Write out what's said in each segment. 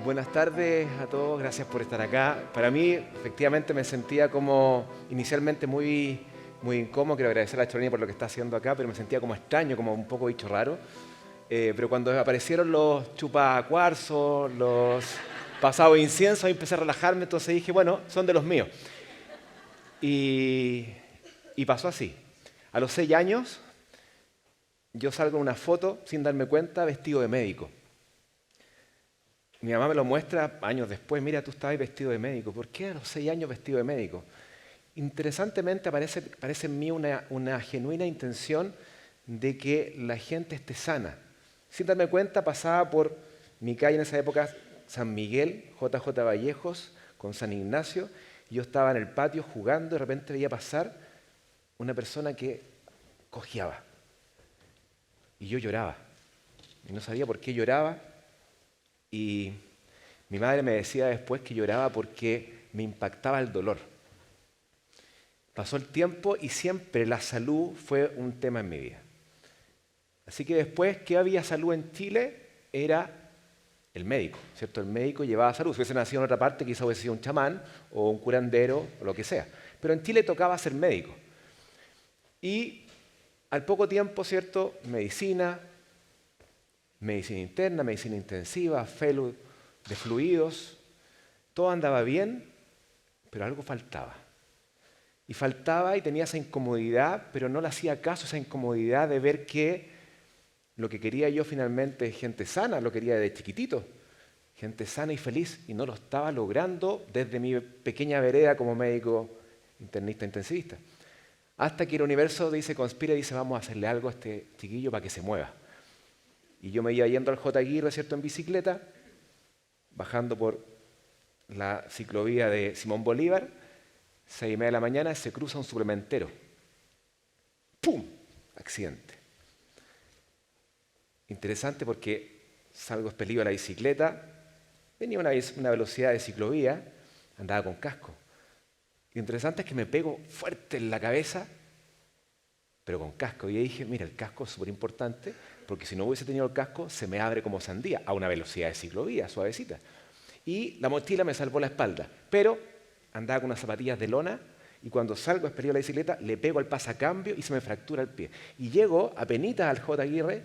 Buenas tardes a todos, gracias por estar acá. Para mí, efectivamente, me sentía como inicialmente muy incómodo. Quiero agradecer a Cholini por lo que está haciendo acá, pero me sentía como extraño, como un poco bicho raro. Pero cuando aparecieron los chupacuarzos, los pasados inciensos, ahí empecé a relajarme, entonces dije, bueno, son de los míos. Y, y pasó así. A los 6 años, yo salgo en una foto, sin darme cuenta, vestido de médico. Mi mamá me lo muestra años después, mira, tú estabas vestido de médico. ¿Por qué a los 6 años vestido de médico? Interesantemente aparece en mí una genuina intención de que la gente esté sana. Sin darme cuenta, pasaba por mi calle en esa época, San Miguel, JJ Vallejos, con San Ignacio, y yo estaba en el patio jugando y de repente veía pasar una persona que cojeaba. Y yo lloraba. Y no sabía por qué lloraba. Y mi madre me decía después que lloraba porque me impactaba el dolor. Pasó el tiempo y siempre la salud fue un tema en mi vida. Así que después que había salud en Chile era el médico, ¿cierto? El médico llevaba salud. Si hubiese nacido en otra parte, quizás hubiese sido un chamán o un curandero o lo que sea. Pero en Chile tocaba ser médico. Y al poco tiempo, ¿cierto? Medicina interna, medicina intensiva, fellow de fluidos, todo andaba bien, pero algo faltaba. Y faltaba y tenía esa incomodidad, pero no le hacía caso a esa incomodidad de ver que lo que quería yo finalmente es gente sana, lo quería desde chiquitito, gente sana y feliz, y no lo estaba logrando desde mi pequeña vereda como médico internista intensivista. Hasta que el universo conspira y dice, vamos a hacerle algo a este chiquillo para que se mueva. Y yo me iba yendo al J. Aguirre, ¿cierto?, en bicicleta, bajando por la ciclovía de Simón Bolívar, 6:30 de la mañana, se cruza un suplementero. ¡Pum! Accidente. Interesante porque salgo expelido a la bicicleta, tenía una velocidad de ciclovía, andaba con casco. Lo interesante es que me pego fuerte en la cabeza, pero con casco. Y yo dije, mira, el casco es súper importante, porque si no hubiese tenido el casco, se me abre como sandía, a una velocidad de ciclovía, suavecita. Y la mochila me salvó la espalda, pero andaba con unas zapatillas de lona, y cuando salgo expelido a la bicicleta, le pego al pasacambio y se me fractura el pie. Y llego apenitas al J. Aguirre,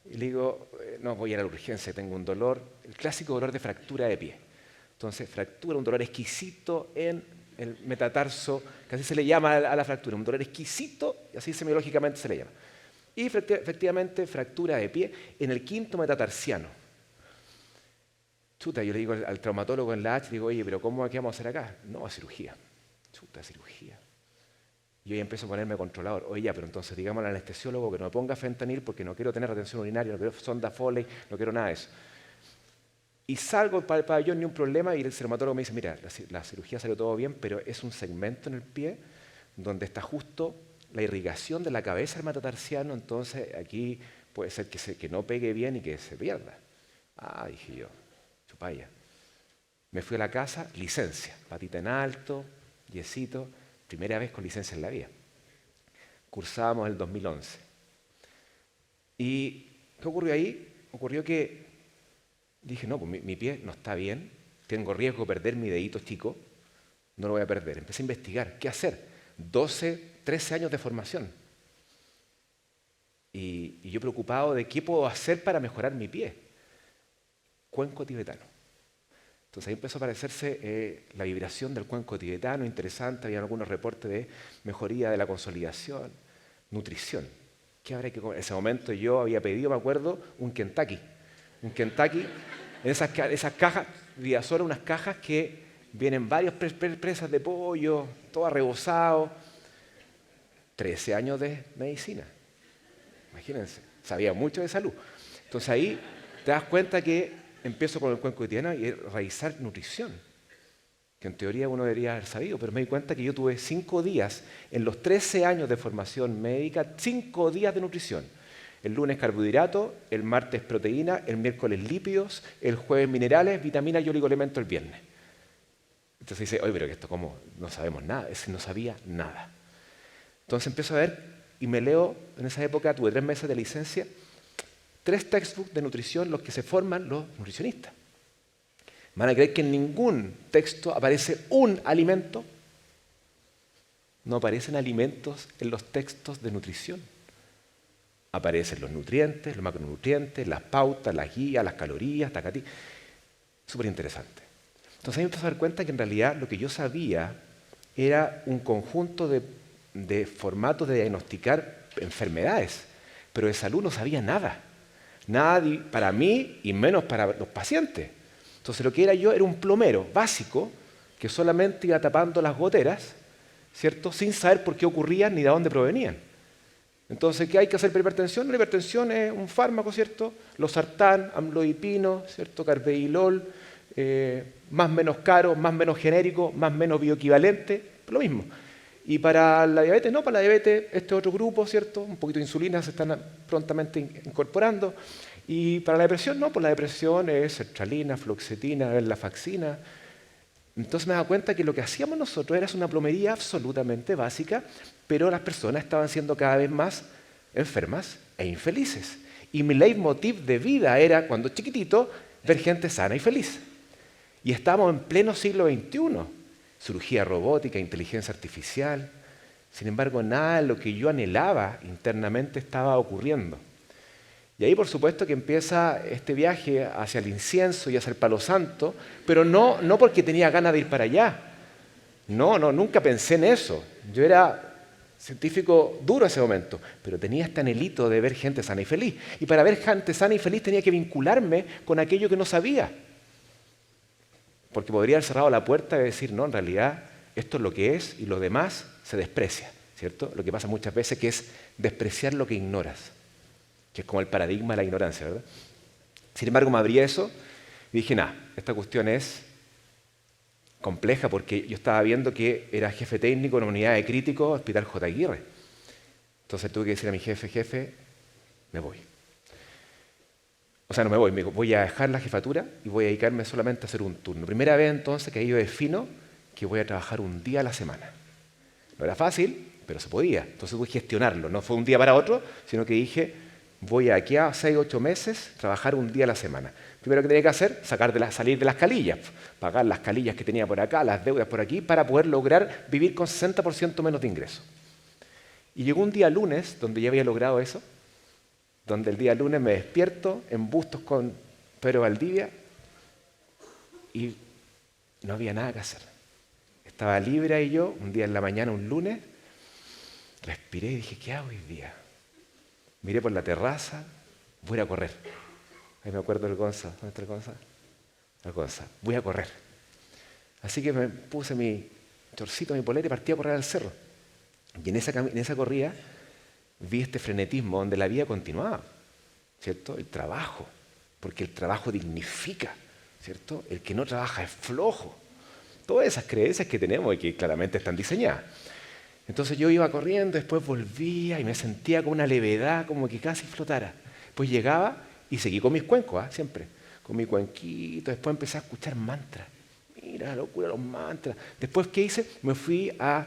y le digo, no, voy a la urgencia, tengo un dolor, el clásico dolor de fractura de pie. Entonces, fractura, un dolor exquisito en el metatarso, que así se le llama a la fractura, un dolor exquisito, y así semiológicamente se le llama. Y efectivamente, fractura de pie en el quinto metatarsiano. Chuta, yo le digo al traumatólogo en la H, digo, oye, pero ¿qué vamos a hacer acá? No, a cirugía. Chuta, cirugía. Y yo empiezo a ponerme controlador. Oye, ya, pero entonces digamos al anestesiólogo que no me ponga fentanil porque no quiero tener retención urinaria, no quiero sonda Foley, no quiero nada de eso. Y salgo para el pabellón, ni un problema, y el traumatólogo me dice, mira, la cirugía salió todo bien, pero es un segmento en el pie donde está justo la irrigación de la cabeza del metatarsiano, entonces aquí puede ser que no pegue bien y que se pierda. Ah, dije yo, chupalla. Me fui a la casa, licencia, patita en alto, yesito, primera vez con licencia en la vida. Cursábamos el 2011. ¿Y qué ocurrió ahí? Ocurrió que dije, no, pues mi pie no está bien, tengo riesgo de perder mi dedito chico, no lo voy a perder. Empecé a investigar, ¿qué hacer? 12, 13 años de formación. Y yo preocupado de qué puedo hacer para mejorar mi pie. Cuenco tibetano. Entonces ahí empezó a aparecerse la vibración del cuenco tibetano, interesante, había algunos reportes de mejoría de la consolidación, nutrición. ¿Qué habrá que comer? En ese momento yo había pedido, me acuerdo, un Kentucky, en esas cajas, Vidasora, unas cajas que vienen varias presas de pollo, todo arrebozado. 13 años de medicina. Imagínense, sabía mucho de salud. Entonces ahí te das cuenta que empiezo con el cuenco tibetano y realizar nutrición, que en teoría uno debería haber sabido, pero me di cuenta que yo tuve 5 días, en los 13 años de formación médica, 5 días de nutrición. El lunes carbohidratos, el martes proteína, el miércoles lípidos, el jueves minerales, vitaminas y oligoelementos el viernes. Entonces dice, oye, pero que esto cómo, no sabemos nada, no sabía nada. Entonces empiezo a ver y me leo, en esa época tuve 3 meses de licencia, 3 textbooks de nutrición, los que se forman los nutricionistas. ¿Van a creer que en ningún texto aparece un alimento? No aparecen alimentos en los textos de nutrición. Aparecen los nutrientes, los macronutrientes, las pautas, las guías, las calorías, tacatí. Súper interesante. Entonces ahí me empecé a dar cuenta que en realidad lo que yo sabía era un conjunto de formatos de diagnosticar enfermedades, pero de salud no sabía nada. Nada para mí y menos para los pacientes. Entonces lo que era yo era un plomero básico que solamente iba tapando las goteras, ¿cierto? Sin saber por qué ocurrían ni de dónde provenían. Entonces, ¿qué hay que hacer para hipertensión? La hipertensión es un fármaco, ¿cierto? Losartán, amlodipino, ¿cierto? Carvedilol, más menos caro, más menos genérico, más menos bioequivalente, lo mismo. Y para la diabetes, no, para la diabetes, este otro grupo, ¿cierto? Un poquito de insulina se están prontamente incorporando. Y para la depresión, no, pues la depresión es sertralina, fluoxetina, venlafaxina. Entonces me daba cuenta que lo que hacíamos nosotros era una plomería absolutamente básica, pero las personas estaban siendo cada vez más enfermas e infelices. Y mi leitmotiv de vida era, cuando chiquitito, ver gente sana y feliz. Y estábamos en pleno siglo XXI. Cirugía robótica, inteligencia artificial. Sin embargo, nada de lo que yo anhelaba internamente estaba ocurriendo. Y ahí, por supuesto, que empieza este viaje hacia el incienso y hacia el palo santo, pero no porque tenía ganas de ir para allá. No, nunca pensé en eso. Yo era científico duro en ese momento, pero tenía este anhelito de ver gente sana y feliz. Y para ver gente sana y feliz tenía que vincularme con aquello que no sabía. Porque podría haber cerrado la puerta y decir, no, en realidad esto es lo que es y lo demás se desprecia, ¿cierto? Lo que pasa muchas veces que es despreciar lo que ignoras, que es como el paradigma de la ignorancia, ¿verdad? Sin embargo, me abrí eso y dije, nada, esta cuestión es compleja porque yo estaba viendo que era jefe técnico en una unidad de críticos, Hospital J. Aguirre. Entonces tuve que decir a mi jefe, me voy. O sea, no me voy, me digo, voy a dejar la jefatura y voy a dedicarme solamente a hacer un turno. Primera vez entonces que ahí yo defino que voy a trabajar un día a la semana. No era fácil, pero se podía. Entonces tuve que gestionarlo. No fue un día para otro, sino que dije, voy aquí a 6 o 8 meses trabajar un día a la semana. Primero que tenía que hacer, salir de las calillas, pagar las calillas que tenía por acá, las deudas por aquí, para poder lograr vivir con 60% menos de ingresos. Y llegó un día lunes, donde ya había logrado eso, donde el día lunes me despierto en Bustos con Pedro Valdivia y no había nada que hacer. Estaba libre ahí yo, un día en la mañana, un lunes, respiré y dije, ¿qué hago hoy día? Miré por la terraza, voy a ir a correr. Ahí me acuerdo del Gonza. ¿Dónde está el Gonza? El Gonza. Voy a correr. Así que me puse mi chorcito, mi polera y partí a correr al cerro. Y en esa corrida vi este frenetismo donde la vida continuaba, ¿cierto? El trabajo, porque el trabajo dignifica, ¿cierto? El que no trabaja es flojo. Todas esas creencias que tenemos y que claramente están diseñadas. Entonces yo iba corriendo, después volvía y me sentía con una levedad, como que casi flotara. Pues llegaba y seguí con mis cuencos, siempre. Con mi cuenquito, después empecé a escuchar mantras. Mira la locura de los mantras. Después, ¿qué hice? Me fui a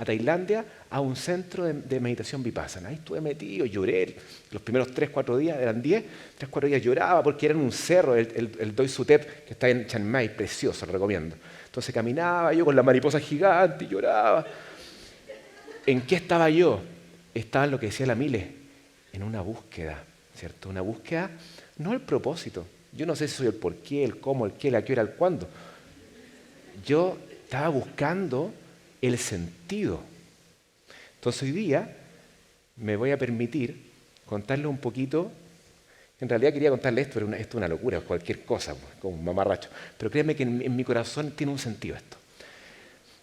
Tailandia a un centro de meditación vipassana. Ahí estuve metido, lloré. Los primeros 3, 4 días, eran 10, 3, 4 días lloraba porque era en un cerro, el Doi Suthep, que está en Chiang Mai, precioso, lo recomiendo. Entonces caminaba yo con la mariposa gigante y lloraba. ¿En qué estaba yo? Estaba en lo que decía la Mile, en una búsqueda, ¿cierto? Una búsqueda, no el propósito. Yo no sé si soy el por qué, el cómo, el qué, la qué hora, el cuándo. Yo estaba buscando el sentido. Entonces hoy día me voy a permitir contarle un poquito. En realidad quería contarle esto, pero esto es una locura, cualquier cosa, como un mamarracho. Pero créanme que en mi corazón tiene un sentido esto.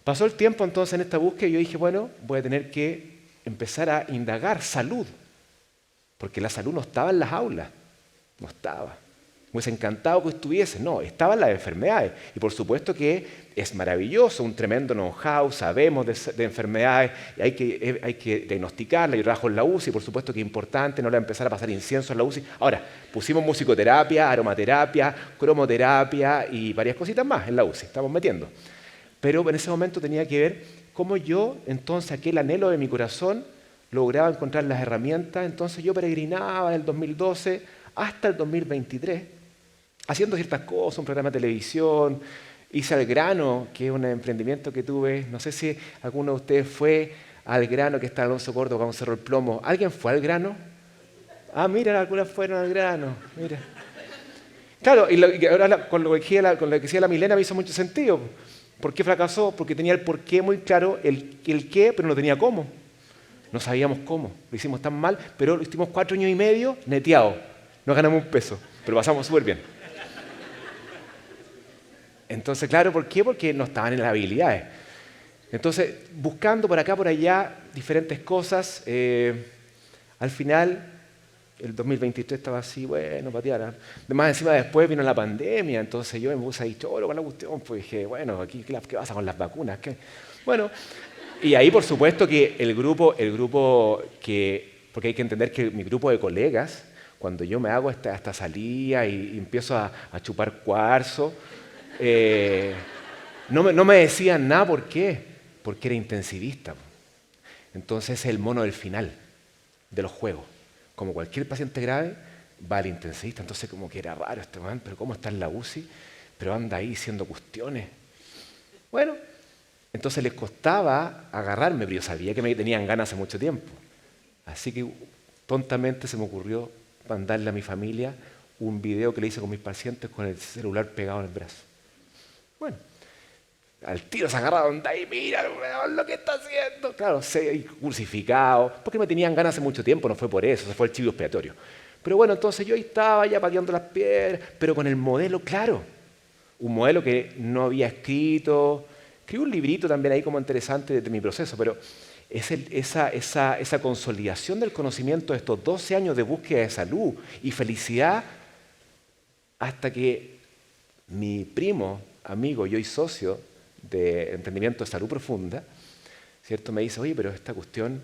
Pasó el tiempo entonces en esta búsqueda y yo dije, bueno, voy a tener que empezar a indagar salud. Porque la salud no estaba en las aulas, no estaba. Me hubiese encantado que estuviese, no, estaban las enfermedades. Y por supuesto que es maravilloso, un tremendo know-how, sabemos de enfermedades, y hay que diagnosticarlas. Yo trabajo en la UCI, por supuesto que es importante, no le voy a empezar a pasar incienso en la UCI. Ahora, pusimos musicoterapia, aromaterapia, cromoterapia y varias cositas más en la UCI, estamos metiendo. Pero en ese momento tenía que ver cómo yo, entonces, aquel anhelo de mi corazón, lograba encontrar las herramientas. Entonces yo peregrinaba del 2012 hasta el 2023, haciendo ciertas cosas, un programa de televisión. Hice Al Grano, que es un emprendimiento que tuve. No sé si alguno de ustedes fue al Grano, que está en Alonso Córdoba, con Cerro el Plomo. ¿Alguien fue al Grano? Ah, mira, algunas fueron al Grano. Mira. Claro, y ahora con lo que decía la Milena me hizo mucho sentido. ¿Por qué fracasó? Porque tenía el por qué muy claro, el qué, pero no tenía cómo. No sabíamos cómo. Lo hicimos tan mal, pero lo hicimos 4 años y medio neteado. No ganamos un peso, pero pasamos súper bien. Entonces, claro, ¿por qué? Porque no estaban en las habilidades. Entonces, buscando por acá, por allá, diferentes cosas, al final, el 2023 estaba así, bueno, patear. Además, encima después vino la pandemia, entonces yo me puse ahí choro con la cuestión, pues dije, bueno, aquí, ¿qué pasa con las vacunas? ¿Qué? Bueno, y ahí, por supuesto, que el grupo porque hay que entender que mi grupo de colegas, cuando yo me hago esta salida y empiezo a chupar cuarzo, no me decían nada. ¿Por qué? Porque era intensivista. Entonces es el mono del final de los juegos. Como cualquier paciente grave, va al intensivista. Entonces como que era raro este man, pero ¿cómo está en la UCI? Pero anda ahí haciendo cuestiones. Bueno, entonces les costaba agarrarme, pero yo sabía que me tenían ganas hace mucho tiempo. Así que tontamente se me ocurrió mandarle a mi familia un video que le hice con mis pacientes con el celular pegado en el brazo. Bueno, al tiro se agarraron de ahí, mira lo que está haciendo. Claro, crucificado, porque me tenían ganas hace mucho tiempo, no fue por eso, se fue el chivo expiatorio. Pero bueno, entonces yo ahí estaba ya pateando las piedras, pero con el modelo claro. Un modelo que no había escrito. Escribí un librito también ahí como interesante de mi proceso, pero es esa consolidación del conocimiento de estos 12 años de búsqueda de salud y felicidad hasta que mi primo, amigo y hoy socio de emprendimiento de salud profunda, ¿cierto? Me dice, oye, pero esta cuestión,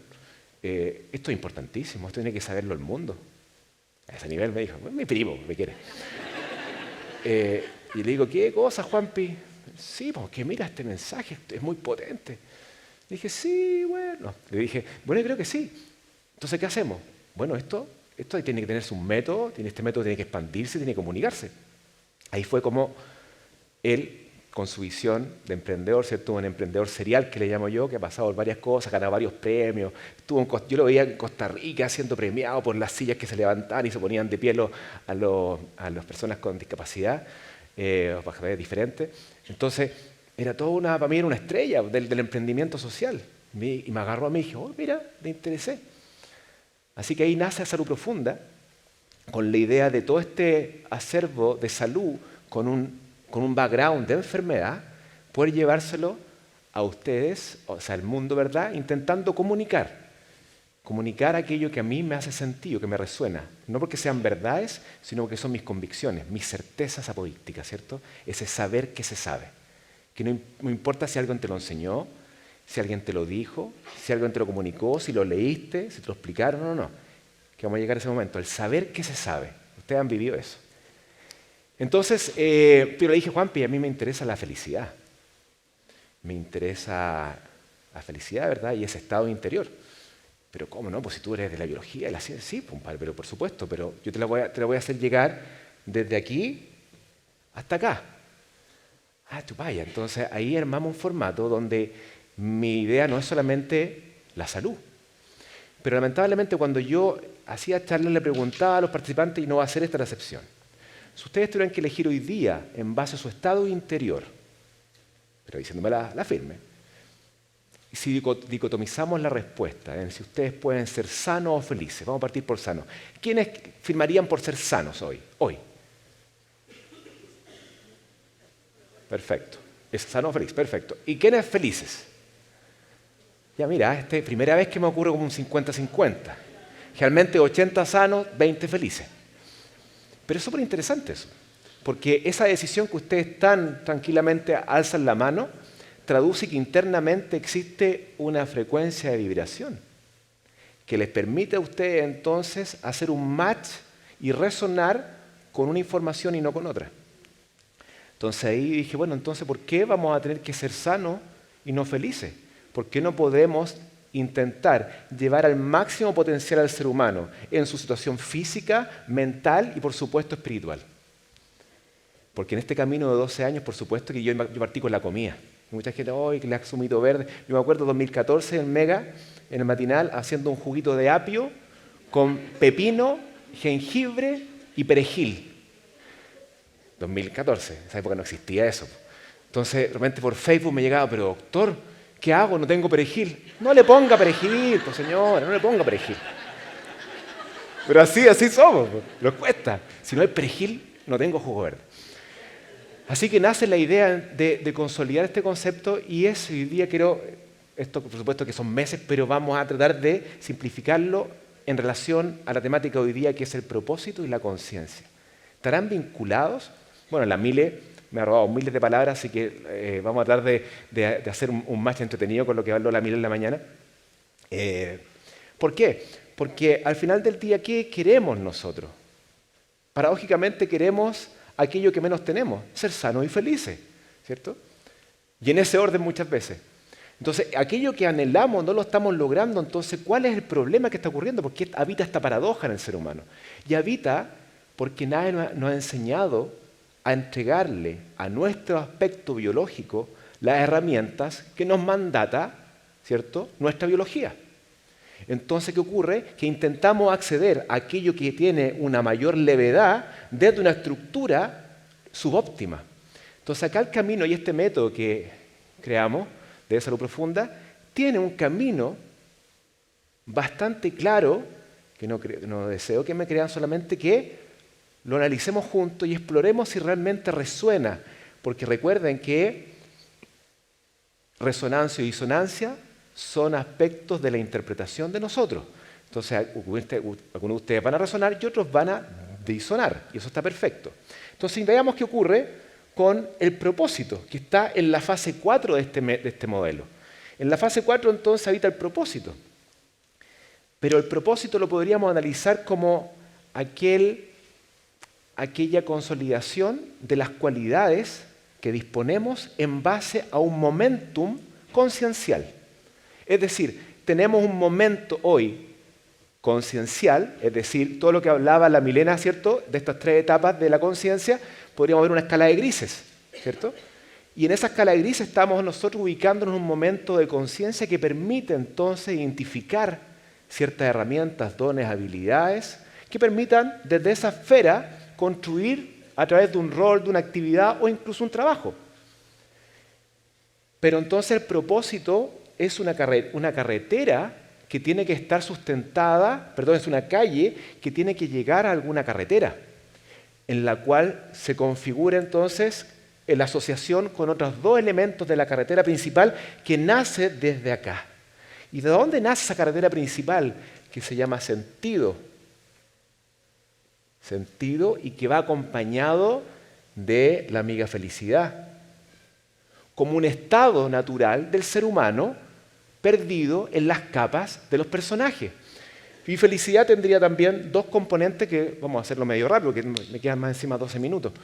esto es importantísimo, esto tiene que saberlo el mundo. A ese nivel me dijo, mi primo me quiere. Y le digo, ¿qué cosa, Juanpi? Sí, porque mira este mensaje, es muy potente. Le dije, sí, bueno. Le dije, bueno, yo creo que sí. Entonces, ¿qué hacemos? Bueno, esto tiene que tener un método, este método tiene que expandirse, tiene que comunicarse. Ahí fue como él, con su visión de emprendedor, ¿cierto? Un emprendedor serial que le llamo yo, que ha pasado por varias cosas, ganado varios premios. Yo lo veía en Costa Rica siendo premiado por las sillas que se levantaban y se ponían de pie a las personas con discapacidad, diferentes. Entonces, para mí era una estrella del emprendimiento social. Y me agarró a mí y dije, oh, mira, le interesé. Así que ahí nace Salud Profunda, con la idea de todo este acervo de salud con un background de enfermedad, poder llevárselo a ustedes, o sea, al mundo, ¿verdad? Intentando comunicar aquello que a mí me hace sentido, que me resuena. No porque sean verdades, sino porque son mis convicciones, mis certezas apodícticas, ¿cierto? Ese saber que se sabe. Que no importa si alguien te lo enseñó, si alguien te lo dijo, si alguien te lo comunicó, si lo leíste, si te lo explicaron, no. Que vamos a llegar a ese momento, el saber que se sabe. Ustedes han vivido eso. Entonces, yo le dije, Juanpi, a mí me interesa la felicidad. Me interesa la felicidad, ¿verdad? Y ese estado interior. Pero ¿cómo no? Pues si tú eres de la biología y la ciencia, sí, compadre, pero por supuesto, pero yo te la voy a hacer llegar desde aquí hasta acá. Ah, tú vaya. Entonces ahí armamos un formato donde mi idea no es solamente la salud. Pero lamentablemente cuando yo hacía charlas le preguntaba a los participantes, y no va a ser esta la excepción. Si ustedes tuvieran que elegir hoy día en base a su estado interior, pero diciéndome la firme, y si dicotomizamos la respuesta en si ustedes pueden ser sanos o felices, vamos a partir por sanos. ¿Quiénes firmarían por ser sanos hoy? Hoy. Perfecto. ¿Es sano o feliz? Perfecto. ¿Y quiénes felices? Ya mira, primera vez que me ocurre como un 50-50. Realmente 80 sanos, 20 felices. Pero es súper interesante eso, porque esa decisión que ustedes tan tranquilamente alzan la mano, traduce que internamente existe una frecuencia de vibración que les permite a ustedes entonces hacer un match y resonar con una información y no con otra. Entonces ahí dije, bueno, entonces ¿por qué vamos a tener que ser sanos y no felices? ¿Por qué no podemos intentar llevar al máximo potencial al ser humano en su situación física, mental y por supuesto espiritual? Porque en este camino de 12 años, por supuesto que yo partí con la comida. Mucha gente, hoy que le ha sumito verde. Yo me acuerdo 2014 en Mega, en el matinal, haciendo un juguito de apio con pepino, jengibre y perejil. 2014, en esa época no existía eso. Entonces, de repente por Facebook me llegaba, pero doctor, ¿qué hago? No tengo perejil. No le ponga perejil, pues señora, no le ponga perejil. Pero así somos, nos cuesta. Si no hay perejil, no tengo jugo verde. Así que nace la idea de consolidar este concepto y hoy día quiero, esto por supuesto que son meses, pero vamos a tratar de simplificarlo en relación a la temática de hoy día que es el propósito y la conciencia. ¿Estarán vinculados? Bueno, la Mile me ha robado miles de palabras, así que vamos a tratar de hacer un match entretenido con lo que habló la Mile en la mañana. ¿Por qué? Porque al final del día, ¿qué queremos nosotros? Paradójicamente queremos aquello que menos tenemos, ser sanos y felices, ¿cierto? Y en ese orden muchas veces. Entonces, aquello que anhelamos no lo estamos logrando, entonces, ¿cuál es el problema que está ocurriendo? ¿Por qué habita esta paradoja en el ser humano? Y habita porque nadie nos ha enseñado a entregarle a nuestro aspecto biológico las herramientas que nos mandata, ¿cierto?, nuestra biología. Entonces, ¿qué ocurre? Que intentamos acceder a aquello que tiene una mayor levedad desde una estructura subóptima. Entonces, acá el camino y este método que creamos de salud profunda tiene un camino bastante claro, que no deseo que me crean solamente, que lo analicemos juntos y exploremos si realmente resuena. Porque recuerden que resonancia y disonancia son aspectos de la interpretación de nosotros. Entonces, algunos de ustedes van a resonar y otros van a disonar, y eso está perfecto. Entonces, veamos qué ocurre con el propósito, que está en la fase 4 de este modelo. En la fase 4, entonces, habita el propósito. Pero el propósito lo podríamos analizar como aquella consolidación de las cualidades que disponemos en base a un momentum consciencial. Es decir, tenemos un momento hoy consciencial, es decir, todo lo que hablaba la Milena, ¿cierto?, de estas 3 etapas de la conciencia, podríamos ver una escala de grises, ¿cierto? Y en esa escala de grises estamos nosotros ubicándonos en un momento de conciencia que permite entonces identificar ciertas herramientas, dones, habilidades, que permitan desde esa esfera construir a través de un rol, de una actividad o incluso un trabajo. Pero entonces el propósito es una carretera que tiene que estar sustentada, es una calle que tiene que llegar a alguna carretera, en la cual se configura entonces la asociación con otros 2 elementos de la carretera principal que nace desde acá. ¿Y de dónde nace esa carretera principal? Que se llama sentido. Sentido y que va acompañado de la amiga felicidad, como un estado natural del ser humano perdido en las capas de los personajes. Y felicidad tendría también 2 componentes que vamos a hacerlo medio rápido, que me quedan más encima 12 minutos.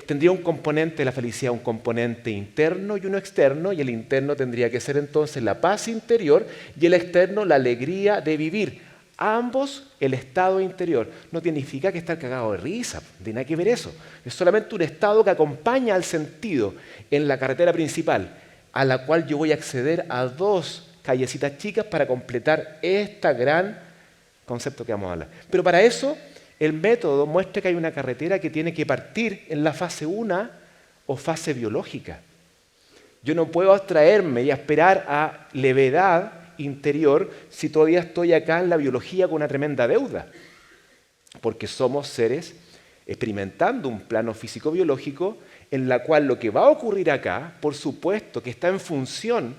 Tendría un componente de la felicidad, un componente interno y uno externo, y el interno tendría que ser entonces la paz interior y el externo la alegría de vivir. Ambos el estado interior. No significa que estar cagado de risa, no tiene nada que ver eso. Es solamente un estado que acompaña al sentido en la carretera principal, a la cual yo voy a acceder a 2 callecitas chicas para completar este gran concepto que vamos a hablar. Pero para eso, el método muestra que hay una carretera que tiene que partir en la fase 1 o fase biológica. Yo no puedo abstraerme y esperar a levedad interior si todavía estoy acá en la biología con una tremenda deuda. Porque somos seres experimentando un plano físico-biológico en la cual lo que va a ocurrir acá, por supuesto, que está en función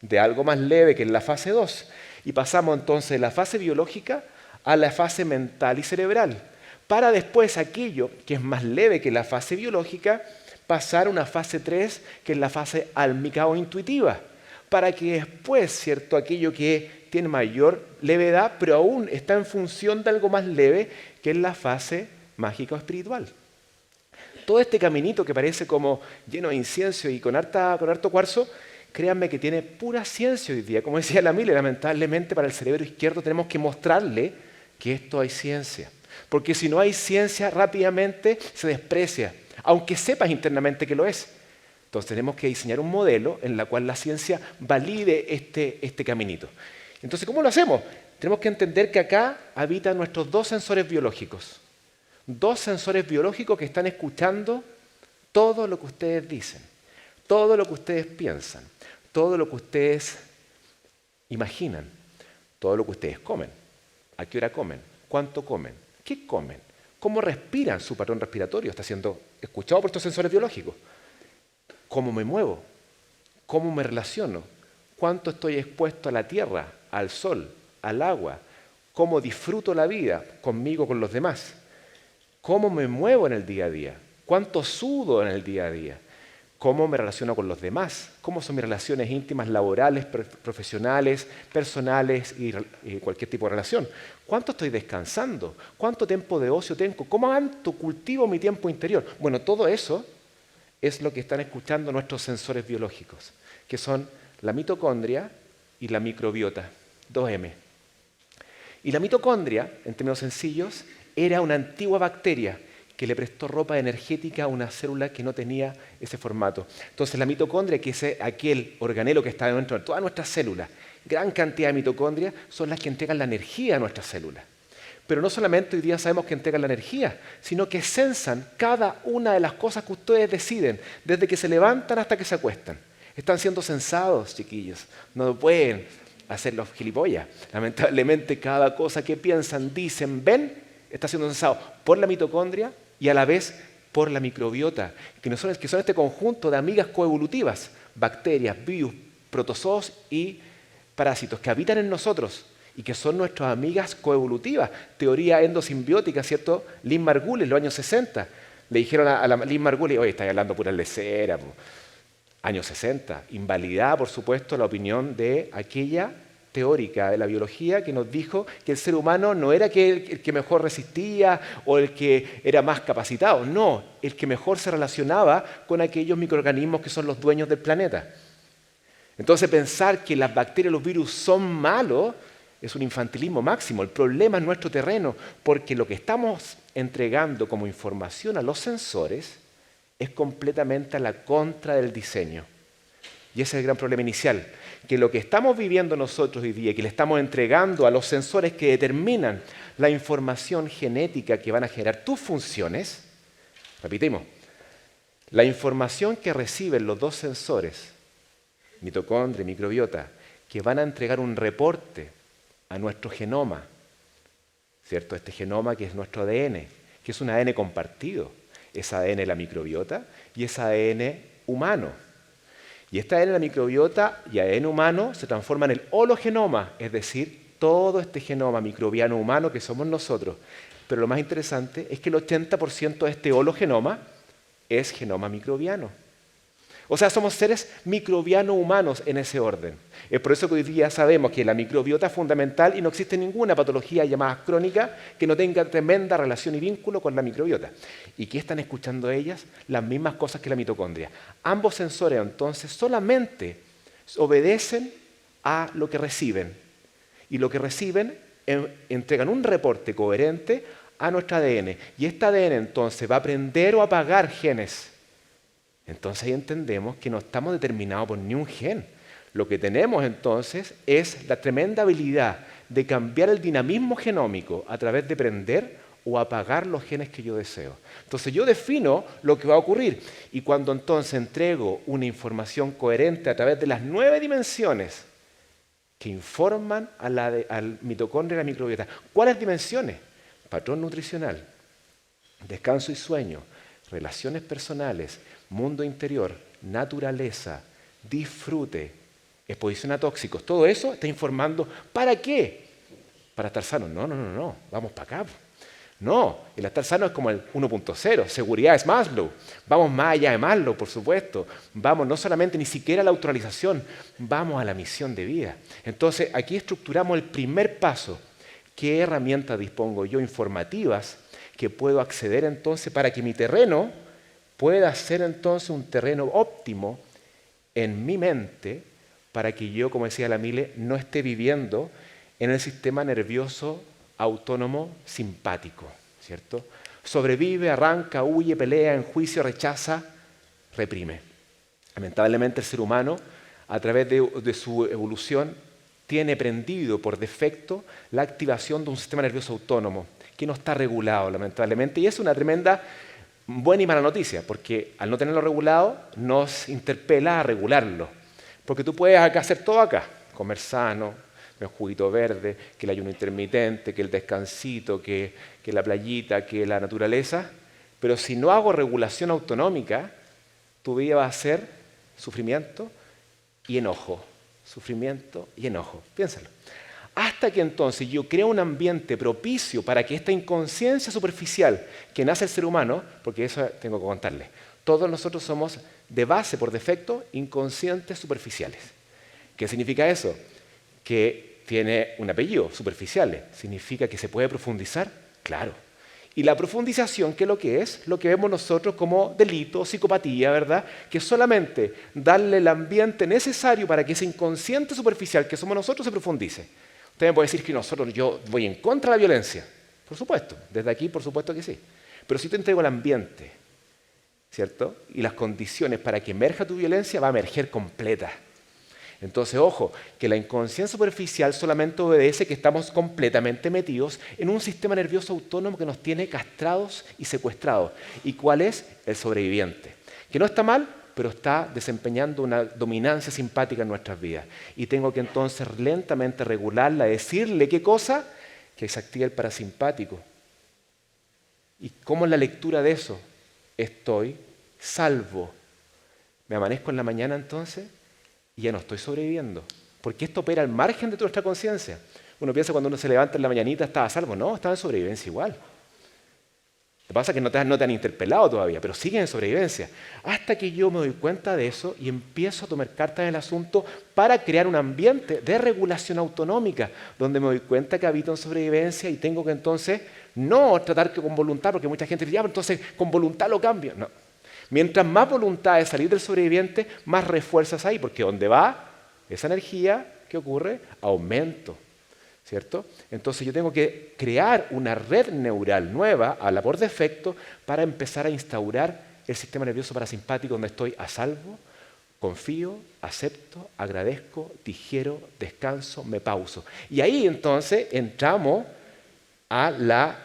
de algo más leve que en la fase 2. Y pasamos entonces de la fase biológica a la fase mental y cerebral, para después aquello que es más leve que la fase biológica, pasar a una fase 3, que es la fase álmica o intuitiva, para que después, ¿cierto?, aquello que tiene mayor levedad, pero aún está en función de algo más leve, que es la fase mágica o espiritual. Todo este caminito que parece como lleno de incienso y con harto cuarzo, créanme que tiene pura ciencia hoy día. Como decía la Mile, lamentablemente para el cerebro izquierdo tenemos que mostrarle que esto hay ciencia. Porque si no hay ciencia, rápidamente se desprecia, aunque sepas internamente que lo es. Entonces tenemos que diseñar un modelo en el cual la ciencia valide este caminito. Entonces, ¿cómo lo hacemos? Tenemos que entender que acá habitan nuestros dos sensores biológicos. Dos sensores biológicos que están escuchando todo lo que ustedes dicen, todo lo que ustedes piensan, todo lo que ustedes imaginan, todo lo que ustedes comen, a qué hora comen, cuánto comen, qué comen, cómo respiran, su patrón respiratorio está siendo escuchado por estos sensores biológicos, cómo me muevo, cómo me relaciono, cuánto estoy expuesto a la tierra, al sol, al agua, cómo disfruto la vida conmigo, con los demás, cómo me muevo en el día a día, cuánto sudo en el día a día, cómo me relaciono con los demás, cómo son mis relaciones íntimas, laborales, profesionales, personales y cualquier tipo de relación, cuánto estoy descansando, cuánto tiempo de ocio tengo, cómo cultivo mi tiempo interior. Bueno, todo eso es lo que están escuchando nuestros sensores biológicos, que son la mitocondria y la microbiota, 2M. Y la mitocondria, en términos sencillos, era una antigua bacteria que le prestó ropa energética a una célula que no tenía ese formato. Entonces la mitocondria, que es aquel organelo que está dentro de todas nuestras células, gran cantidad de mitocondrias, son las que entregan la energía a nuestras células. Pero no solamente hoy día sabemos que entregan la energía, sino que sensan cada una de las cosas que ustedes deciden, desde que se levantan hasta que se acuestan. Están siendo sensados, chiquillos. No pueden hacer los gilipollas. Lamentablemente, cada cosa que piensan, dicen, ven, está siendo sensado por la mitocondria y a la vez por la microbiota, que son este conjunto de amigas coevolutivas, bacterias, virus, protozoos y parásitos que habitan en nosotros y que son nuestras amigas coevolutivas. Teoría endosimbiótica, ¿cierto? Lynn Margulis, en los años 60. Le dijeron a la Lynn Margulis, oye, estáis hablando pura lecera. Años 60. Invalidada, por supuesto, la opinión de aquella teórica de la biología que nos dijo que el ser humano no era el que mejor resistía o el que era más capacitado. No, el que mejor se relacionaba con aquellos microorganismos que son los dueños del planeta. Entonces pensar que las bacterias y los virus son malos es un infantilismo máximo. El problema es nuestro terreno, porque lo que estamos entregando como información a los sensores es completamente a la contra del diseño. Y ese es el gran problema inicial, que lo que estamos viviendo nosotros hoy día, que le estamos entregando a los sensores que determinan la información genética que van a generar tus funciones, repetimos, la información que reciben los dos sensores, mitocondria y microbiota, que van a entregar un reporte a nuestro genoma, ¿cierto? Este genoma que es nuestro ADN, que es un ADN compartido, es ADN de la microbiota y es ADN humano. Y este ADN de la microbiota y ADN humano se transforma en el hologenoma, es decir, todo este genoma microbiano humano que somos nosotros. Pero lo más interesante es que el 80% de este hologenoma es genoma microbiano. O sea, somos seres microbiano-humanos en ese orden. Es por eso que hoy día sabemos que la microbiota es fundamental y no existe ninguna patología llamada crónica que no tenga tremenda relación y vínculo con la microbiota. ¿Y qué están escuchando ellas? Las mismas cosas que la mitocondria. Ambos sensores, entonces, solamente obedecen a lo que reciben. Y lo que reciben entregan un reporte coherente a nuestro ADN. Y este ADN, entonces, va a aprender o apagar genes. Entonces ahí entendemos que no estamos determinados por ni un gen. Lo que tenemos entonces es la tremenda habilidad de cambiar el dinamismo genómico a través de prender o apagar los genes que yo deseo. Entonces yo defino lo que va a ocurrir y cuando entonces entrego una información coherente a través de las 9 dimensiones que informan al mitocondrio y a la microbiota. ¿Cuáles dimensiones? Patrón nutricional, descanso y sueño, relaciones personales, mundo interior, naturaleza, disfrute, exposición a tóxicos. Todo eso está informando. ¿Para qué? Para estar sano. No. Vamos para acá. No, el estar sano es como el 1.0. Seguridad es Maslow. Vamos más allá de Maslow, por supuesto. Vamos no solamente ni siquiera a la autorrealización, vamos a la misión de vida. Entonces, aquí estructuramos el primer paso. ¿Qué herramientas dispongo yo informativas que puedo acceder entonces para que mi terreno pueda ser entonces un terreno óptimo en mi mente para que yo, como decía la Mile, no esté viviendo en el sistema nervioso autónomo simpático? ¿cierto? Sobrevive, arranca, huye, pelea, enjuicia, rechaza, reprime. Lamentablemente el ser humano, a través de su evolución, tiene prendido por defecto la activación de un sistema nervioso autónomo que no está regulado, lamentablemente, y es una tremenda buena y mala noticia, porque al no tenerlo regulado nos interpela a regularlo, porque tú puedes hacer todo acá, comer sano, el juguito verde, que el ayuno intermitente, que el descansito, que la playita, que la naturaleza, pero si no hago regulación autonómica, tu vida va a ser sufrimiento y enojo, sufrimiento y enojo. Piénsalo. Hasta que entonces yo creo un ambiente propicio para que esta inconsciencia superficial que nace el ser humano, porque eso tengo que contarles, todos nosotros somos de base, por defecto, inconscientes superficiales. ¿Qué significa eso? Que tiene un apellido, superficiales. ¿Significa que se puede profundizar? Claro. Y la profundización, ¿qué es lo que es? Lo que vemos nosotros como delito, psicopatía, ¿verdad? Que solamente darle el ambiente necesario para que ese inconsciente superficial que somos nosotros se profundice. Usted me puede decir que yo voy en contra de la violencia. Por supuesto, desde aquí por supuesto que sí. Pero si te entrego el ambiente, ¿cierto? Y las condiciones para que emerja tu violencia, va a emerger completa. Entonces, ojo, que la inconsciencia superficial solamente obedece que estamos completamente metidos en un sistema nervioso autónomo que nos tiene castrados y secuestrados. ¿Y cuál es? El sobreviviente. Que no está mal, pero está desempeñando una dominancia simpática en nuestras vidas. Y tengo que entonces lentamente regularla, decirle qué cosa, que se active el parasimpático. ¿Y cómo es la lectura de eso? Estoy salvo. Me amanezco en la mañana entonces y ya no estoy sobreviviendo. Porque esto opera al margen de nuestra conciencia. Uno piensa cuando uno se levanta en la mañanita está a salvo. No, está en sobrevivencia igual. Lo que pasa es que no te han interpelado todavía, pero siguen en sobrevivencia. Hasta que yo me doy cuenta de eso y empiezo a tomar cartas en el asunto para crear un ambiente de regulación autonómica, donde me doy cuenta que habito en sobrevivencia y tengo que entonces no tratar que con voluntad, porque mucha gente dice, pero entonces con voluntad lo cambio. No. Mientras más voluntad de salir del sobreviviente, más refuerzas hay, porque donde va esa energía, ¿qué ocurre? Aumento, ¿cierto? Entonces yo tengo que crear una red neural nueva, a la por defecto, para empezar a instaurar el sistema nervioso parasimpático donde estoy a salvo, confío, acepto, agradezco, digiero, descanso, me pauso. Y ahí entonces entramos a la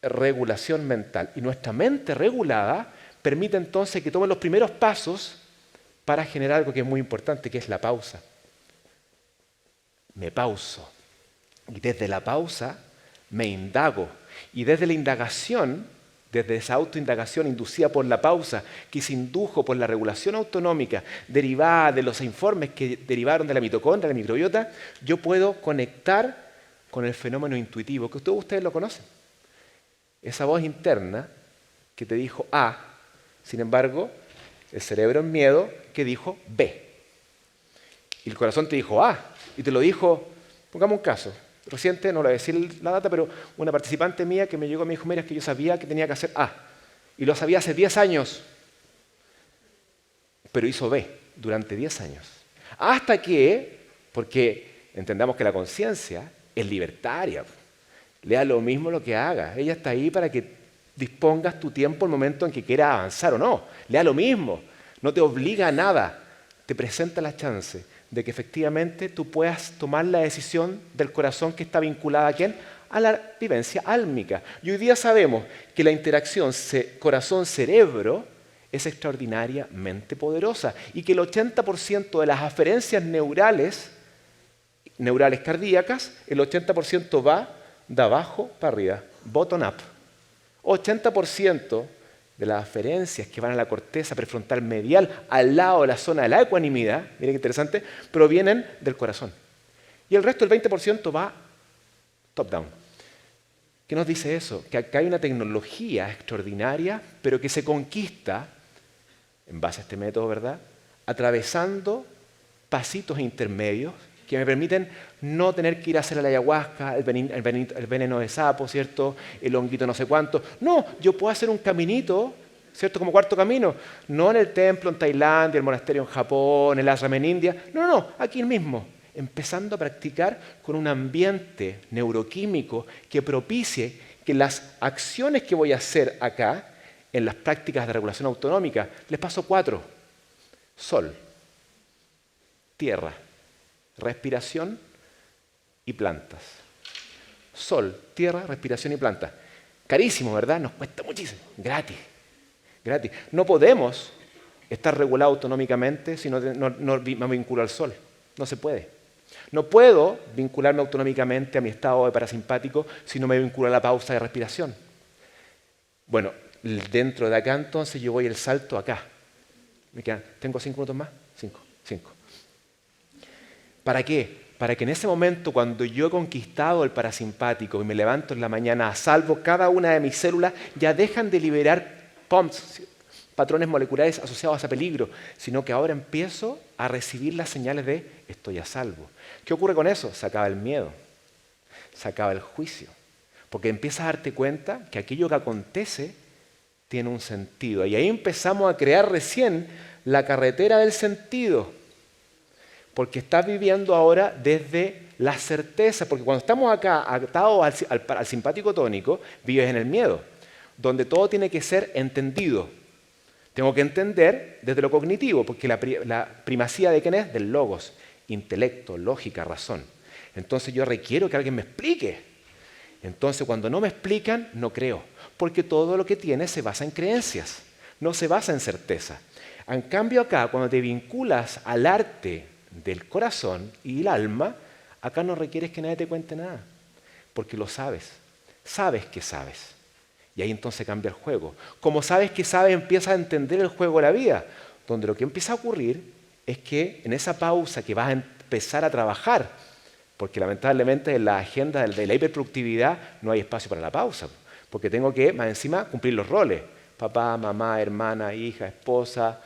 regulación mental. Y nuestra mente regulada permite entonces que tome los primeros pasos para generar algo que es muy importante, que es la pausa. Me pauso. Y desde la pausa me indago. Y desde la indagación, desde esa autoindagación inducida por la pausa, que se indujo por la regulación autonómica derivada de los informes que derivaron de la mitocondria, de la microbiota, yo puedo conectar con el fenómeno intuitivo, que todos ustedes lo conocen. Esa voz interna que te dijo A, sin embargo, el cerebro en miedo que dijo B. Y el corazón te dijo A, y te lo dijo, pongamos un caso, reciente, no le voy a decir la data, pero una participante mía que me llegó y me dijo, mira, es que yo sabía que tenía que hacer A, y lo sabía hace 10 años, pero hizo B durante 10 años. Hasta que, porque entendamos que la conciencia es libertaria, le da lo mismo lo que haga, ella está ahí para que dispongas tu tiempo el momento en que quieras avanzar o no, le da lo mismo, no te obliga a nada, te presenta la chance de que efectivamente tú puedas tomar la decisión del corazón que está vinculada a ¿quién? A la vivencia álmica. Y hoy día sabemos que la interacción corazón-cerebro es extraordinariamente poderosa y que el 80% de las aferencias neurales cardíacas, el 80% va de abajo para arriba, bottom up. 80% de las aferencias que van a la corteza prefrontal medial al lado de la zona de la ecuanimidad, miren qué interesante, provienen del corazón. Y el resto, el 20%, va top down. ¿Qué nos dice eso? Que acá hay una tecnología extraordinaria, pero que se conquista, en base a este método, ¿verdad?, atravesando pasitos intermedios que me permiten no tener que ir a hacer la ayahuasca, el veneno de sapo, ¿cierto?, el honguito no sé cuánto. No, yo puedo hacer un caminito, ¿cierto?, como cuarto camino. No en el templo en Tailandia, el monasterio en Japón, el ashram en India. No, aquí mismo. Empezando a practicar con un ambiente neuroquímico que propicie que las acciones que voy a hacer acá, en las prácticas de regulación autonómica, les paso 4. Sol, tierra, respiración y plantas. Sol, tierra, respiración y plantas. Carísimo, ¿verdad? Nos cuesta muchísimo. Gratis. Gratis. No podemos estar regulados autonómicamente si no me vinculo al sol. No se puede. No puedo vincularme autonómicamente a mi estado de parasimpático si no me vinculo a la pausa de respiración. Bueno, dentro de acá entonces yo voy el salto acá. ¿Tengo 5 minutos más? 5. ¿Para qué? Para que en ese momento, cuando yo he conquistado el parasimpático y me levanto en la mañana a salvo, cada una de mis células ya dejan de liberar pumps, patrones moleculares asociados a peligro, sino que ahora empiezo a recibir las señales de estoy a salvo. ¿Qué ocurre con eso? Se acaba el miedo, se acaba el juicio, porque empiezas a darte cuenta que aquello que acontece tiene un sentido. Y ahí empezamos a crear recién la carretera del sentido, porque estás viviendo ahora desde la certeza, porque cuando estamos acá atados al simpático tónico, vives en el miedo, donde todo tiene que ser entendido. Tengo que entender desde lo cognitivo, porque la primacía de quién es, del logos, intelecto, lógica, razón. Entonces yo requiero que alguien me explique. Entonces cuando no me explican, no creo, porque todo lo que tiene se basa en creencias, no se basa en certeza. En cambio acá, cuando te vinculas al arte del corazón y el alma, acá no requieres que nadie te cuente nada, porque lo sabes, sabes que sabes. Y ahí entonces cambia el juego. Como sabes que sabes, empiezas a entender el juego de la vida, donde lo que empieza a ocurrir es que en esa pausa que vas a empezar a trabajar, porque lamentablemente en la agenda de la hiperproductividad no hay espacio para la pausa, porque tengo que, más encima, cumplir los roles. Papá, mamá, hermana, hija, esposa,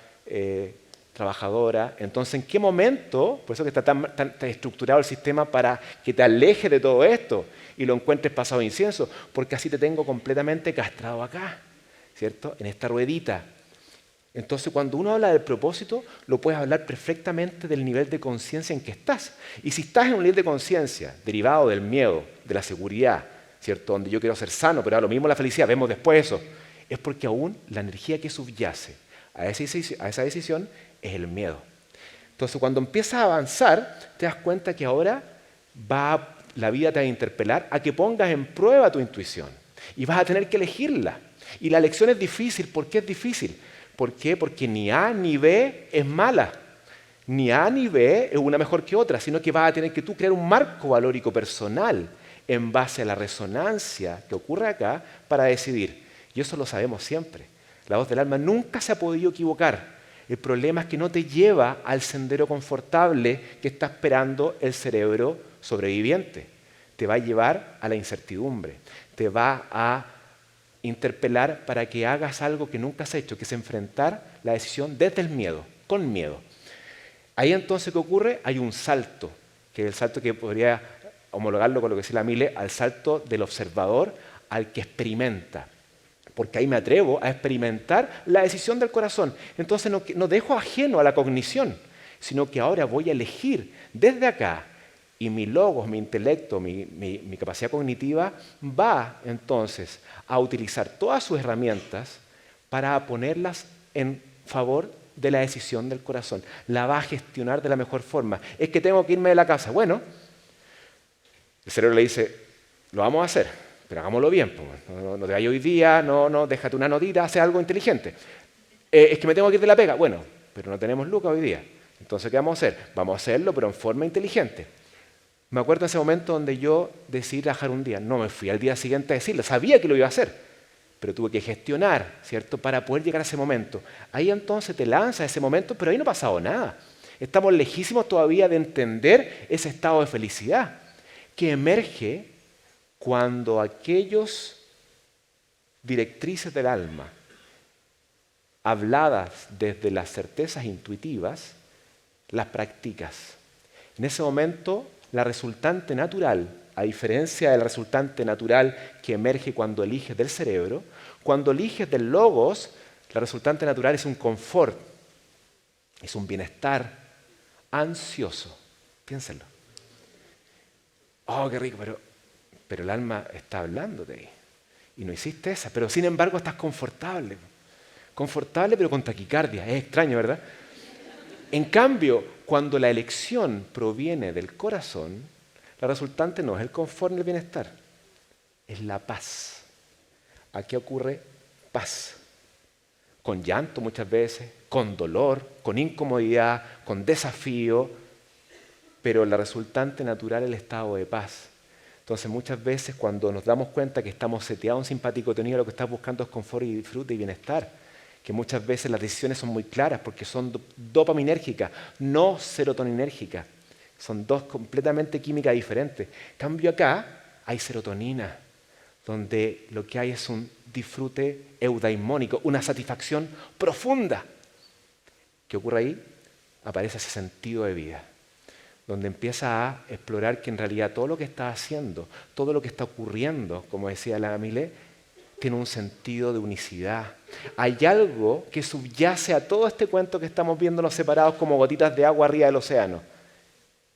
trabajadora. Entonces, ¿en qué momento? Por eso que está tan estructurado el sistema para que te alejes de todo esto y lo encuentres pasado incienso, porque así te tengo completamente castrado acá, ¿cierto? En esta ruedita. Entonces, cuando uno habla del propósito, lo puedes hablar perfectamente del nivel de conciencia en que estás. Y si estás en un nivel de conciencia derivado del miedo, de la seguridad, ¿cierto? Donde yo quiero ser sano, pero ahora lo mismo la felicidad, vemos después eso, es porque aún la energía que subyace a esa decisión es el miedo. Entonces, cuando empiezas a avanzar, te das cuenta que ahora la vida te va a interpelar a que pongas en prueba tu intuición y vas a tener que elegirla. Y la elección es difícil. ¿Por qué es difícil? ¿Por qué? Porque ni A ni B es mala, ni A ni B es una mejor que otra, sino que vas a tener que tú crear un marco valórico personal en base a la resonancia que ocurre acá para decidir. Y eso lo sabemos siempre. La voz del alma nunca se ha podido equivocar. El problema es que no te lleva al sendero confortable que está esperando el cerebro sobreviviente. Te va a llevar a la incertidumbre, te va a interpelar para que hagas algo que nunca has hecho, que es enfrentar la decisión desde el miedo, con miedo. Ahí entonces, ¿qué ocurre? Hay un salto, que es el salto que podría homologarlo con lo que decía la Mile, al salto del observador al que experimenta. Porque ahí me atrevo a experimentar la decisión del corazón. Entonces no dejo ajeno a la cognición, sino que ahora voy a elegir desde acá, y mi logos, mi intelecto, mi capacidad cognitiva va entonces a utilizar todas sus herramientas para ponerlas en favor de la decisión del corazón. La va a gestionar de la mejor forma. Es que tengo que irme de la casa. Bueno, el cerebro le dice, lo vamos a hacer, pero hagámoslo bien. No te vayas hoy día, déjate una notita, haz algo inteligente. Es que me tengo que ir de la pega. Bueno, pero no tenemos lucas hoy día. Entonces, ¿qué vamos a hacer? Vamos a hacerlo, pero en forma inteligente. Me acuerdo en ese momento donde yo decidí trabajar un día. No me fui al día siguiente a decirlo, sabía que lo iba a hacer, pero tuve que gestionar, ¿cierto?, para poder llegar a ese momento. Ahí entonces te lanzas a ese momento, pero ahí no ha pasado nada. Estamos lejísimos todavía de entender ese estado de felicidad que emerge cuando aquellos directrices del alma, habladas desde las certezas intuitivas, las practicas. En ese momento, la resultante natural, a diferencia del resultante natural que emerge cuando eliges del cerebro, cuando eliges del logos, la resultante natural es un confort, es un bienestar ansioso. Piénsenlo. Oh, qué rico, pero el alma está hablando de ahí. Y no hiciste esa, pero sin embargo estás confortable. Confortable pero con taquicardia. Es extraño, ¿verdad? En cambio, cuando la elección proviene del corazón, la resultante no es el confort ni el bienestar, es la paz. Aquí ocurre paz. Con llanto muchas veces, con dolor, con incomodidad, con desafío, pero la resultante natural es el estado de paz. Entonces muchas veces cuando nos damos cuenta que estamos seteados en simpaticotonía, lo que estamos buscando es confort y disfrute y bienestar. Que muchas veces las decisiones son muy claras porque son dopaminérgicas, no serotoninérgicas. Son dos completamente químicas diferentes. En cambio acá hay serotonina, donde lo que hay es un disfrute eudaimónico, una satisfacción profunda. ¿Qué ocurre ahí? Aparece ese sentido de vida, donde empieza a explorar que en realidad todo lo que está haciendo, todo lo que está ocurriendo, como decía la Millet, tiene un sentido de unicidad. Hay algo que subyace a todo este cuento que estamos viéndonos separados como gotitas de agua arriba del océano.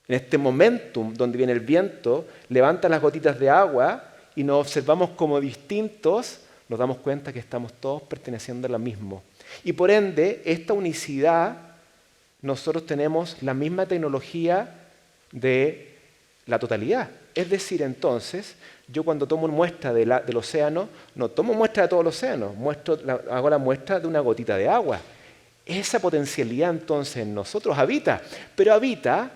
En este momentum donde viene el viento, levanta las gotitas de agua y nos observamos como distintos, nos damos cuenta que estamos todos perteneciendo a lo mismo. Y por ende, esta unicidad, nosotros tenemos la misma tecnología de la totalidad. Es decir, entonces, yo cuando tomo muestra del océano, no tomo muestra de todo el océano, hago la muestra de una gotita de agua. Esa potencialidad entonces en nosotros habita, pero habita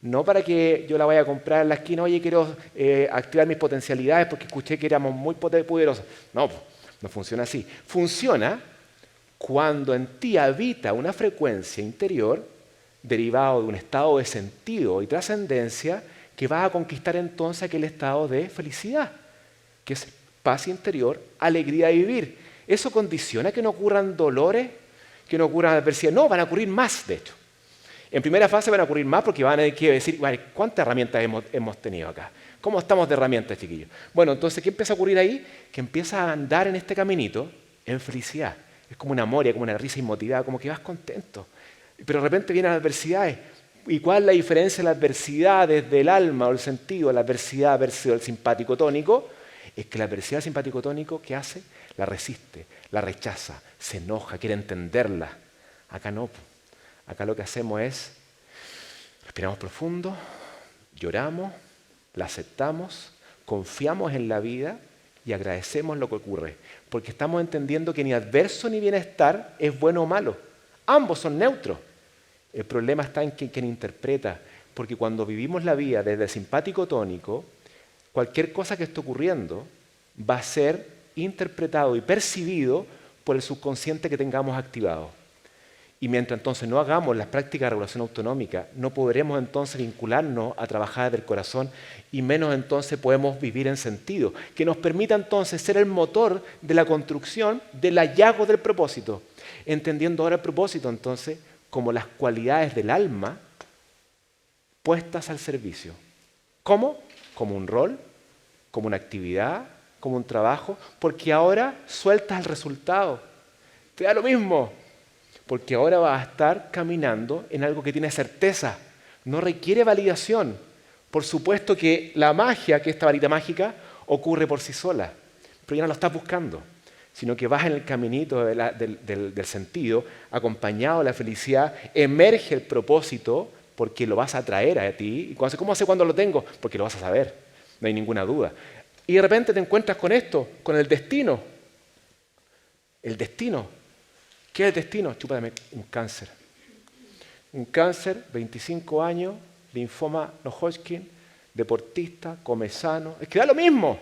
no para que yo la vaya a comprar en la esquina, oye, quiero activar mis potencialidades porque escuché que éramos muy poderosos. No, no funciona así. Funciona cuando en ti habita una frecuencia interior derivada de un estado de sentido y trascendencia que va a conquistar entonces aquel estado de felicidad, que es paz interior, alegría de vivir. Eso condiciona que no ocurran dolores, que no ocurran adversidades. No, van a ocurrir más, de hecho. En primera fase van a ocurrir más porque van a decir, vale, ¿cuántas herramientas hemos tenido acá? ¿Cómo estamos de herramientas, chiquillos? Bueno, entonces, ¿qué empieza a ocurrir ahí? Que empieza a andar en este caminito en felicidad. Es como una moria, como una risa inmotivada, como que vas contento. Pero de repente vienen las adversidades. ¿Y cuál es la diferencia de la adversidad desde el alma o el sentido, la adversidad versus el simpático tónico? Es que la adversidad simpático tónico, ¿qué hace? La resiste, la rechaza, se enoja, quiere entenderla. Acá no. Acá lo que hacemos es, respiramos profundo, lloramos, la aceptamos, confiamos en la vida y agradecemos lo que ocurre. Porque estamos entendiendo que ni adverso ni bienestar es bueno o malo. Ambos son neutros. El problema está en quien interpreta. Porque cuando vivimos la vida desde el simpático tónico, cualquier cosa que esté ocurriendo va a ser interpretado y percibido por el subconsciente que tengamos activado. Y mientras entonces no hagamos las prácticas de regulación autonómica, no podremos entonces vincularnos a trabajar del corazón y menos entonces podemos vivir en sentido, que nos permita entonces ser el motor de la construcción del hallazgo del propósito, entendiendo ahora el propósito entonces como las cualidades del alma puestas al servicio. ¿Cómo? Como un rol, como una actividad, como un trabajo, porque ahora sueltas el resultado. Te da lo mismo. Porque ahora vas a estar caminando en algo que tiene certeza, no requiere validación. Por supuesto que la magia, que esta varita mágica, ocurre por sí sola, pero ya no lo estás buscando, sino que vas en el caminito del sentido, acompañado de la felicidad, emerge el propósito porque lo vas a traer a ti. Y ¿cómo sé cuándo lo tengo? Porque lo vas a saber, no hay ninguna duda. Y de repente te encuentras con esto, con el destino. El destino. ¿Qué es el destino? Chúpame, un cáncer. Un cáncer, 25 años, linfoma no Hodgkin, deportista, come sano. Es que da lo mismo.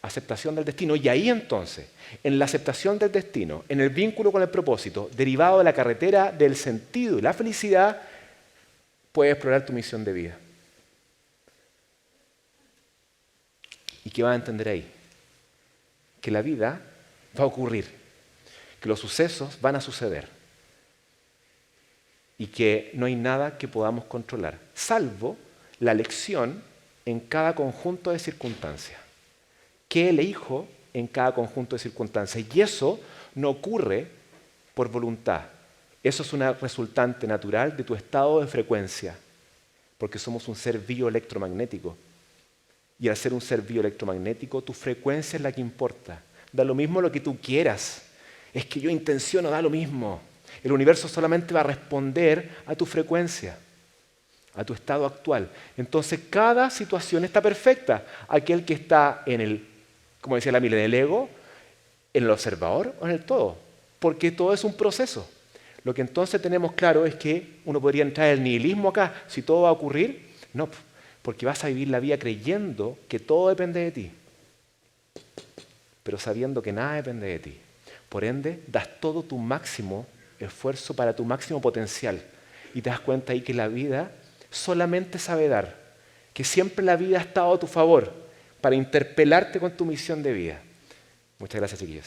Aceptación del destino. Y ahí entonces, en la aceptación del destino, en el vínculo con el propósito, derivado de la carretera del sentido y la felicidad, puedes explorar tu misión de vida. ¿Y qué vas a entender ahí? Que la vida va a ocurrir, que los sucesos van a suceder y que no hay nada que podamos controlar, salvo la elección en cada conjunto de circunstancias. ¿Qué elijo en cada conjunto de circunstancias? Y eso no ocurre por voluntad. Eso es una resultante natural de tu estado de frecuencia, porque somos un ser bioelectromagnético. Y al ser un ser bioelectromagnético, tu frecuencia es la que importa. Da lo mismo lo que tú quieras. Es que yo intenciono, da lo mismo. El universo solamente va a responder a tu frecuencia, a tu estado actual. Entonces, cada situación está perfecta. Aquel que está en el, como decía la Mila, en el ego, en el observador o en el todo. Porque todo es un proceso. Lo que entonces tenemos claro es que uno podría entrar en el nihilismo acá, si todo va a ocurrir. No, porque vas a vivir la vida creyendo que todo depende de ti, pero sabiendo que nada depende de ti. Por ende, das todo tu máximo esfuerzo para tu máximo potencial. Y te das cuenta ahí que la vida solamente sabe dar, que siempre la vida ha estado a tu favor para interpelarte con tu misión de vida. Muchas gracias, chiquillos.